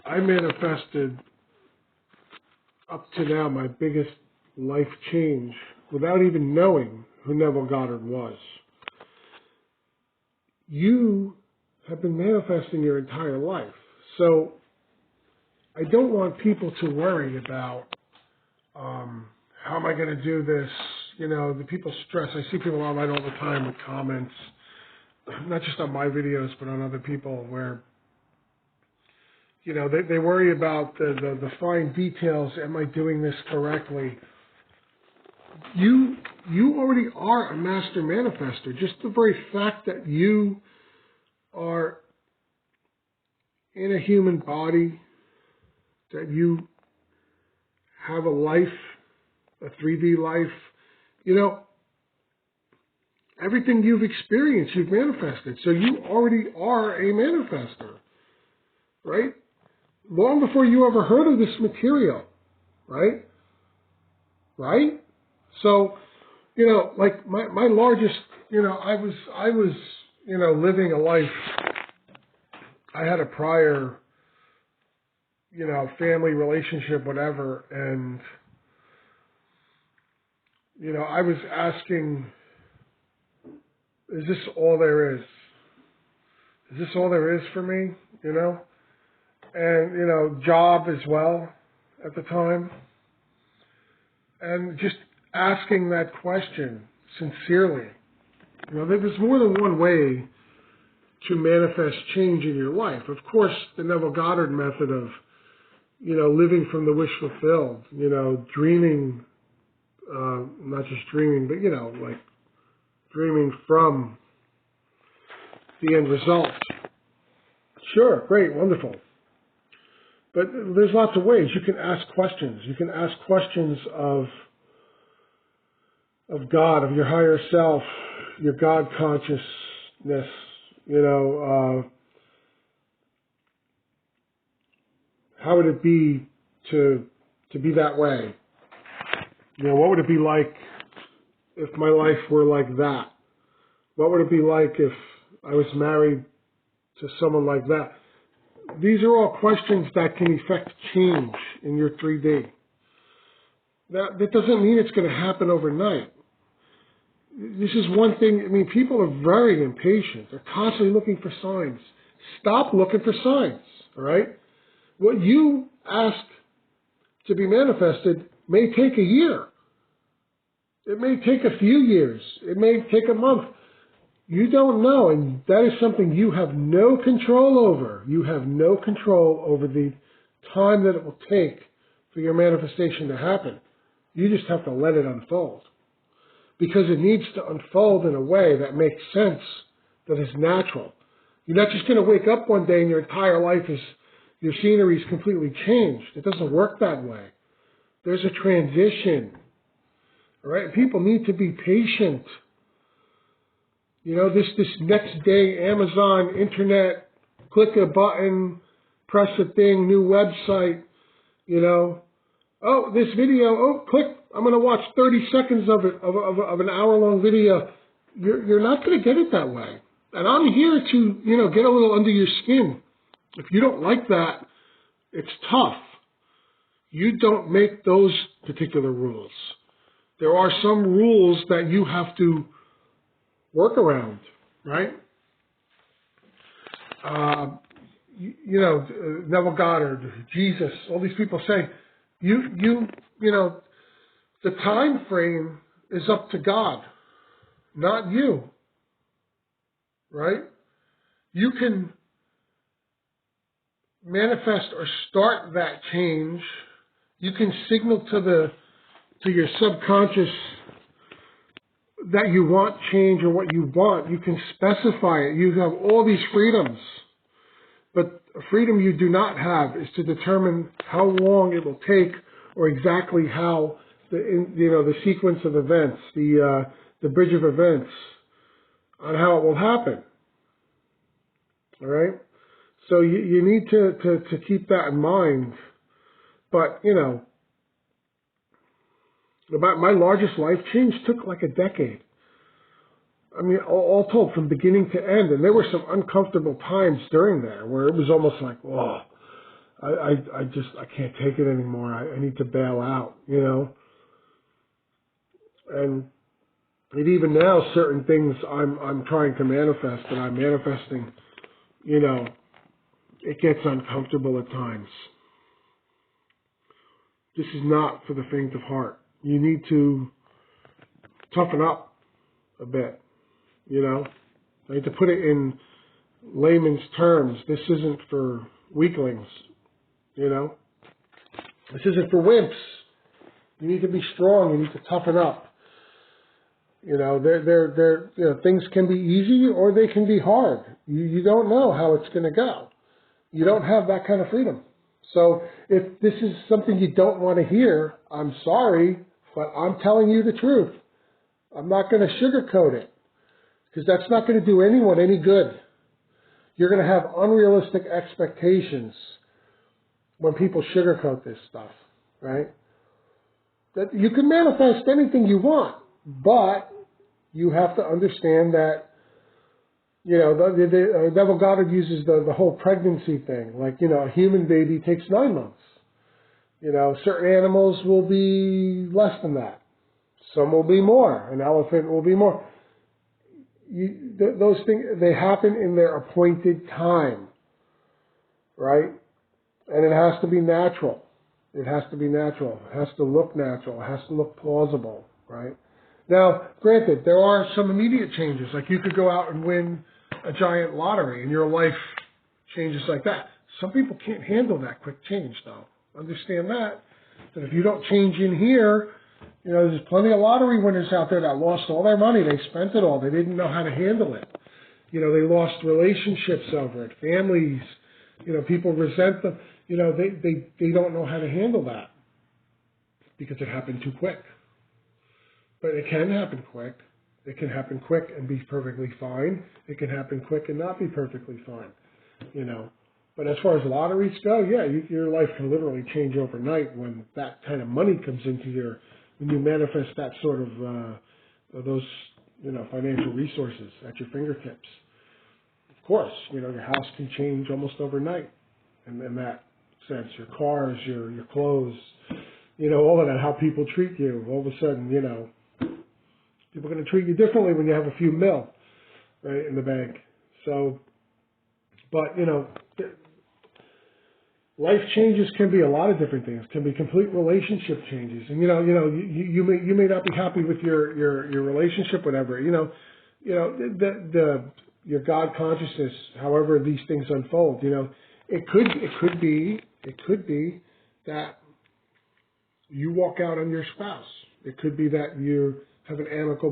I manifested up to now my biggest life change without even knowing who Neville Goddard was. You have been manifesting your entire life. So I don't want people to worry about how am I going to do this? You know, the people stress. I see people online all the time with comments, not just on my videos, but on other people where, you know, they worry about the fine details. Am I doing this correctly? You already are a master manifester. Just the very fact that you are in a human body, that you have a life, a 3D life, you know, everything you've experienced, you've manifested. So you already are a manifester, right? Long before you ever heard of this material, right? Right? So, you know, like my largest, you know, I was, you know, living a life. I had a prior, you know, family relationship, whatever, and, you know, I was asking, is this all there is? Is this all there is for me? You know? And, you know, job as well at the time. And just asking that question sincerely. You know, there's more than one way to manifest change in your life. Of course, the Neville Goddard method of, you know, living from the wish fulfilled, you know, dreaming, not just dreaming, but, you know, like dreaming from the end result. Sure, great, wonderful. But there's lots of ways. You can ask questions. You can ask questions of God, of your higher self, your God consciousness, you know, how would it be to be that way? You know, what would it be like if my life were like that? What would it be like if I was married to someone like that? These are all questions that can effect change in your 3D. That doesn't mean it's going to happen overnight. This is one thing. I mean, people are very impatient. They're constantly looking for signs. Stop looking for signs, all right? What you ask to be manifested may take a year. It may take a few years. It may take a month. You don't know, and that is something you have no control over. You have no control over the time that it will take for your manifestation to happen. You just have to let it unfold. Because it needs to unfold in a way that makes sense, that is natural. You're not just going to wake up one day and your entire life is, your scenery is completely changed. It doesn't work that way. There's a transition. All right? People need to be patient. You know, this next day, Amazon, internet, click a button, press a thing, new website, you know. Oh, this video, oh, click, I'm going to watch 30 seconds of it, of an hour-long video. You're not going to get it that way. And I'm here to, you know, get a little under your skin. If you don't like that, it's tough. You don't make those particular rules. There are some rules that you have to work around, right? You know, Neville Goddard, Jesus, all these people say, you know, the time frame is up to God, not you, right? You can manifest or start that change. You can signal to your subconscious that you want change or what you want. You can specify it. You have all these freedoms. But a freedom you do not have is to determine how long it will take or exactly how the sequence of events, the bridge of events, on how it will happen. All right? So you need to keep that in mind. But, you know, about my largest life change took like a decade. I mean, all told, from beginning to end. And there were some uncomfortable times during there where it was almost like, whoa, I can't take it anymore. I need to bail out, you know. And even now, certain things I'm trying to manifest, and I'm manifesting, you know, it gets uncomfortable at times. This is not for the faint of heart. You need to toughen up a bit, you know. I need to put it in layman's terms. This isn't for weaklings, you know. This isn't for wimps. You need to be strong. You need to toughen up. You know, you know, things can be easy or they can be hard. You don't know how it's going to go. You don't have that kind of freedom. So if this is something you don't want to hear, I'm sorry, but I'm telling you the truth. I'm not going to sugarcoat it because that's not going to do anyone any good. You're going to have unrealistic expectations when people sugarcoat this stuff, right? That you can manifest anything you want, but you have to understand that, you know, the Neville Goddard uses the whole pregnancy thing. Like, you know, a human baby takes 9 months. You know, certain animals will be less than that. Some will be more. An elephant will be more. Those things, they happen in their appointed time, right? And it has to be natural. It has to be natural. It has to look natural. It has to look plausible, right? Now, granted, there are some immediate changes. Like you could go out and win a giant lottery and your life changes like that. Some people can't handle that quick change, though. Understand that if you don't change in here, you know, there's plenty of lottery winners out there that lost all their money. They spent it all. They didn't know how to handle it. You know, they lost relationships over it, families. You know, people resent them. You know, they don't know how to handle that because it happened too quick. But it can happen quick. It can happen quick and be perfectly fine. It can happen quick and not be perfectly fine, you know. But as far as lotteries go, yeah, your life can literally change overnight when that kind of money comes into when you manifest that sort of, those, you know, financial resources at your fingertips. Of course, you know, your house can change almost overnight in that sense. Your cars, your clothes, you know, all of that, how people treat you. All of a sudden, you know, people are going to treat you differently when you have a few mil, right, in the bank. So, but, you know, life changes can be a lot of different things. Can be complete relationship changes, and you may not be happy with your relationship, whatever. Your God consciousness, however these things unfold. You know, it could be that you walk out on your spouse. It could be that you have an amicable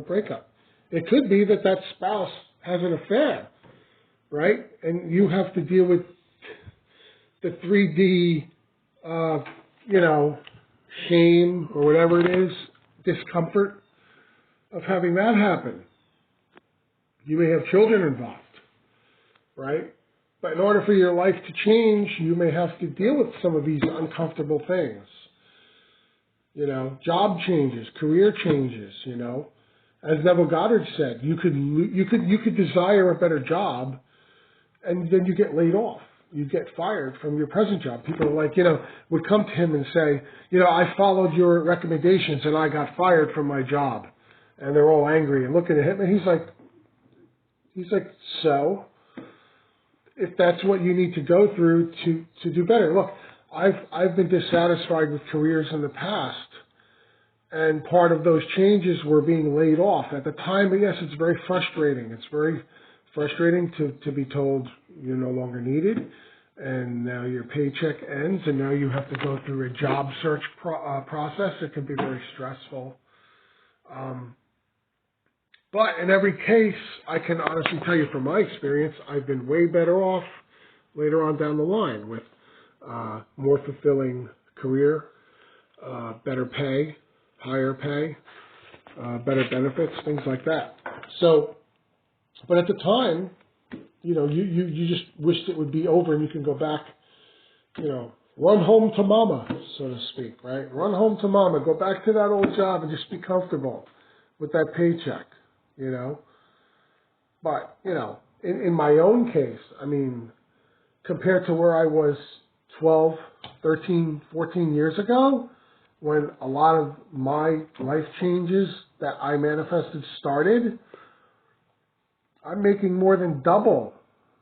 breakup. It could be that spouse has an affair, right? And you have to deal with the 3D, you know, shame or whatever it is, discomfort of having that happen. You may have children involved, right? But in order for your life to change, you may have to deal with some of these uncomfortable things. You know, job changes, career changes, you know. As Neville Goddard said, you could desire a better job and then you get laid off. You get fired from your present job. People are like, you know, would come to him and say, you know, I followed your recommendations and I got fired from my job. And they're all angry and looking at him and he's like, so if that's what you need to go through to do better. Look, I've been dissatisfied with careers in the past, and part of those changes were being laid off. At the time, yes, it's very frustrating. It's very frustrating to be told you're no longer needed, and now your paycheck ends, and now you have to go through a job search process. It can be very stressful. But in every case, I can honestly tell you from my experience, I've been way better off later on down the line with more fulfilling career, better pay, higher pay, better benefits, things like that. So, but at the time, you know, you just wished it would be over and you can go back, you know, run home to mama, so to speak, right? Run home to mama, go back to that old job and just be comfortable with that paycheck, you know. But, you know, in my own case, I mean, compared to where I was 12, 13, 14 years ago, when a lot of my life changes that I manifested started, I'm making more than double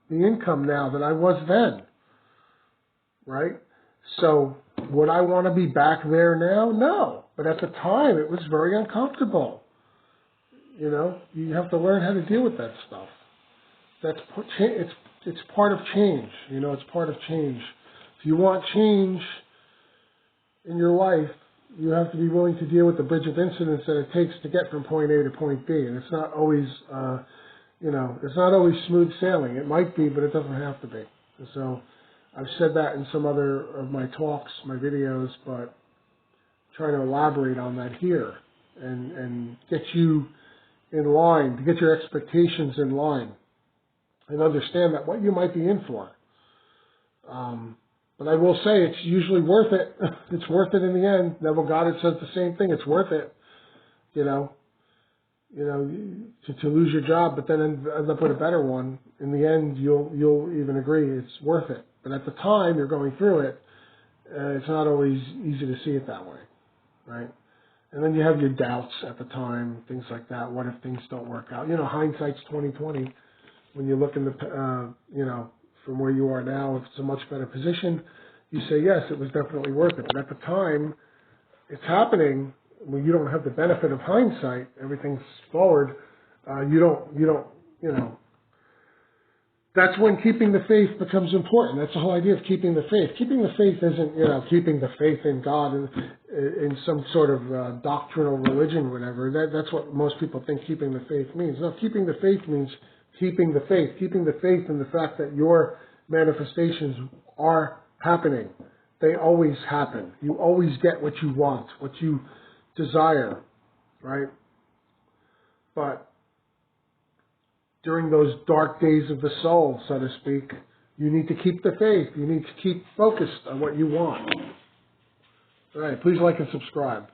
the income now than I was then, right? So would I want to be back there now? No. But at the time, it was very uncomfortable. You know, you have to learn how to deal with that stuff. It's part of change. You know, it's part of change. If you want change in your life, you have to be willing to deal with the bridge of incidents that it takes to get from point A to point B. And it's not always, it's not always smooth sailing. It might be, but it doesn't have to be. And so I've said that in some other of my talks, my videos, but trying to elaborate on that here and get you in line, to get your expectations in line and understand that what you might be in for. But I will say it's usually worth it. It's worth it in the end. Neville Goddard says the same thing. It's worth it, to lose your job, but then end up with a better one. In the end, you'll even agree it's worth it. But at the time you're going through it, it's not always easy to see it that way, right? And then you have your doubts at the time, things like that. What if things don't work out? Hindsight's 20/20. When you look in the, from where you are now, if it's a much better position, you say, yes, it was definitely worth it. But at the time it's happening, when you don't have the benefit of hindsight, everything's forward, that's when keeping the faith becomes important. That's the whole idea of keeping the faith. Keeping the faith isn't, keeping the faith in God in some sort of doctrinal religion or whatever. That's what most people think keeping the faith means. No, keeping the faith means keeping the faith in the fact that your manifestations are happening. They always happen. You always get what you want, what you desire, right? But during those dark days of the soul, so to speak, you need to keep the faith. You need to keep focused on what you want. All right, please like and subscribe.